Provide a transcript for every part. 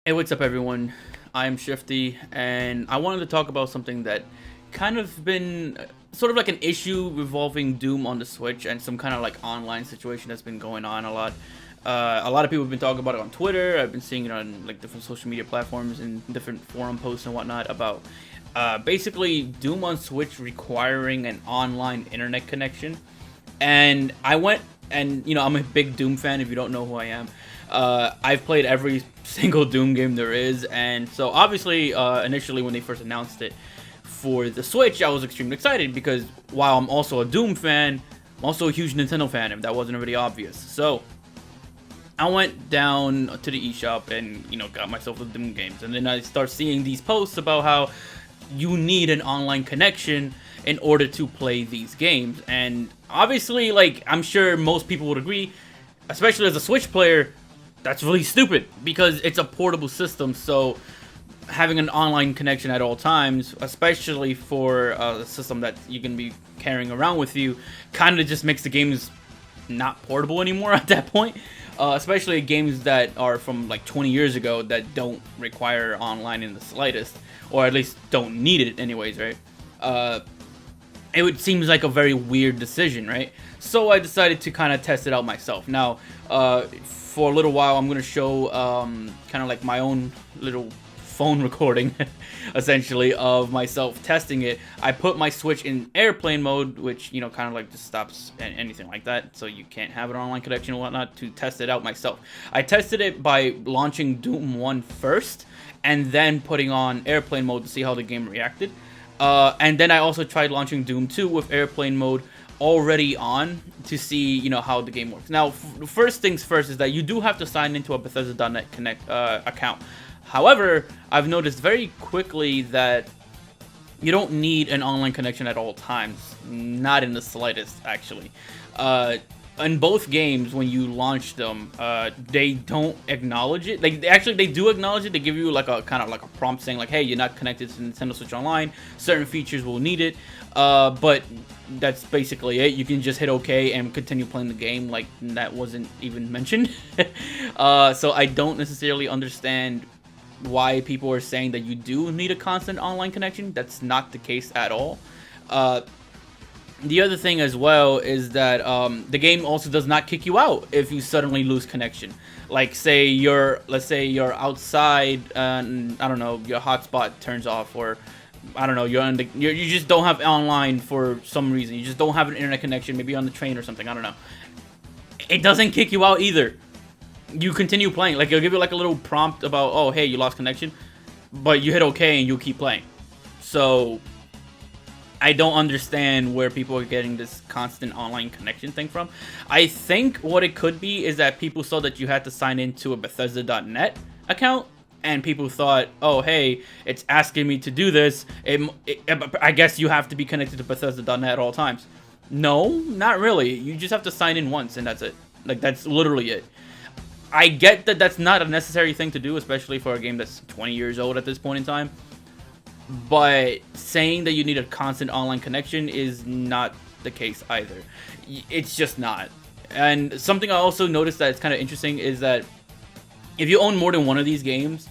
Hey, what's up, everyone? I'm Shifty, and I wanted to talk about something that kind of been sort of like an issue revolving Doom on the Switch and some kind of like online situation that's been going on a lot. A lot of people have been talking about it on Twitter. I've been seeing it on like different social media platforms and different forum posts and whatnot about basically Doom on Switch requiring an online internet connection. And I went and I'm a big Doom fan. If you don't know who I am, I've played every single Doom game there is, and so obviously, initially when they first announced it for the Switch, I was extremely excited because while I'm also a Doom fan, I'm also a huge Nintendo fan. If that wasn't already obvious, so I went down to the eShop and got myself the Doom games, and then I start seeing these posts about how you need an online connection in order to play these games. And obviously, like, I'm sure most people would agree, especially as a Switch player, that's really stupid because it's a portable system. So having an online connection at all times, especially for a system that you can be carrying around with you, kind of just makes the games not portable anymore at that point. Especially games that are from like 20 years ago that don't require online in the slightest, or at least don't need it anyways, right? It would seems like a very weird decision, right? So I decided to kind of test it out myself. Now, for a little while, I'm gonna show kind of like my own little phone recording, essentially, of myself testing it. I put my Switch in airplane mode, which kind of like just stops anything like that, so you can't have an online connection and whatnot, to test it out myself. I tested it by launching Doom 1 first, and then putting on airplane mode to see how the game reacted. And then I also tried launching Doom 2 with airplane mode already on to see, how the game works. Now, first things first is that you do have to sign into a Bethesda.net Connect account. However, I've noticed very quickly that you don't need an online connection at all times. Not in the slightest, actually. In both games, when you launch them, they don't acknowledge it. Like, they do acknowledge it. They give you like a kind of like a prompt saying like, hey, you're not connected to Nintendo Switch Online. Certain features will need it. But that's basically it. You can just hit OK and continue playing the game like that wasn't even mentioned. So I don't necessarily understand why people are saying that you do need a constant online connection. That's not the case at all. The other thing as well is that the game also does not kick you out if you suddenly lose connection. Like, let's say you're outside and I don't know, your hotspot turns off, or I don't know, you just don't have online for some reason. You just don't have an internet connection, maybe on the train or something. I don't know. It doesn't kick you out either. You continue playing. Like, it'll give you like a little prompt about, oh, hey, you lost connection, but you hit OK and you'll keep playing. So I don't understand where people are getting this constant online connection thing from. I think what it could be is that people saw that you had to sign into a Bethesda.net account, and people thought, oh, hey, it's asking me to do this. I guess you have to be connected to Bethesda.net at all times. No, not really. You just have to sign in once, and that's it. Like, that's literally it. I get that that's not a necessary thing to do, especially for a game that's 20 years old at this point in time. But saying that you need a constant online connection is not the case either. It's just not. And something I also noticed that it's kind of interesting is that if you own more than one of these games,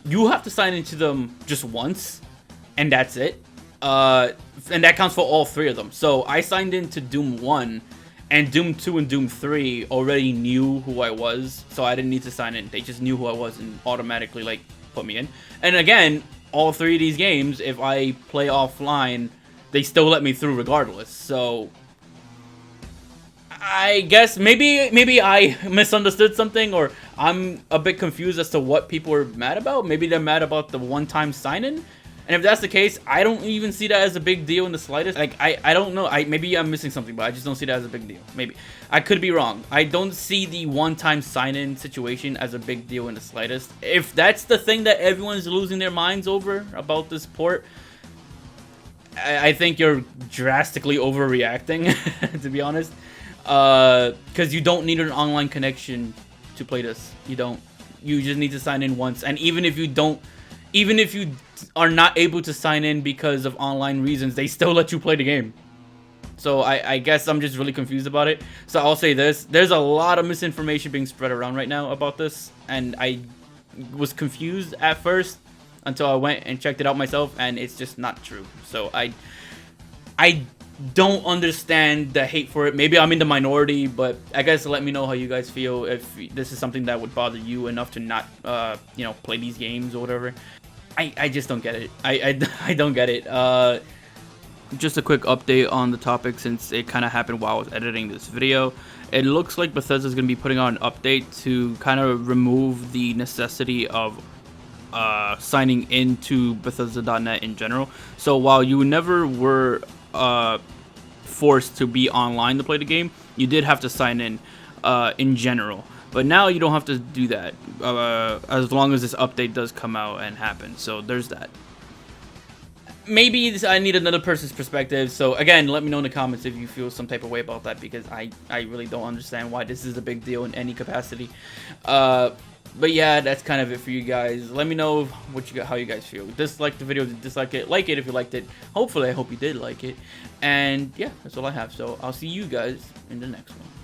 you have to sign into them just once, and that's it. And that counts for all three of them. So I signed into Doom 1, and Doom 2 and Doom 3 already knew who I was, so I didn't need to sign in. They just knew who I was and automatically, like, put me in. And again, all three of these games, if I play offline, they still let me through regardless. So I guess maybe I misunderstood something, or I'm a bit confused as to what people are mad about. Maybe they're mad about the one-time sign-in. And if that's the case, I don't even see that as a big deal in the slightest. Like, I don't know. Maybe I'm missing something, but I just don't see that as a big deal. Maybe. I could be wrong. I don't see the one-time sign-in situation as a big deal in the slightest. If that's the thing that everyone's losing their minds over about this port, I think you're drastically overreacting, to be honest. Because you don't need an online connection to play this. You don't. You just need to sign in once. And even if you are not able to sign in because of online reasons, they still let you play the game. So I guess I'm just really confused about it. So I'll say this. There's a lot of misinformation being spread around right now about this. And was confused at first until I went and checked it out myself, and it's just not true. So I don't understand the hate for it. Maybe I'm in the minority, but I guess let me know how you guys feel, if this is something that would bother you enough to not you know, play these games or whatever. I just don't get it. I don't get it. Just a quick update on the topic, since it kind of happened while I was editing this video. It looks like Bethesda's going to be putting out an update to kind of remove the necessity of signing into Bethesda.net in general. So while you never were forced to be online to play the game, you did have to sign in general. But now you don't have to do that as long as this update does come out and happen. So there's that. Maybe I need another person's perspective. So again, let me know in the comments if you feel some type of way about that, because I really don't understand why this is a big deal in any capacity. But yeah, that's kind of it for you guys. Let me know how you guys feel. Dislike the video, dislike it, like it if you liked it. Hopefully, I hope you did like it. And yeah, that's all I have. So I'll see you guys in the next one.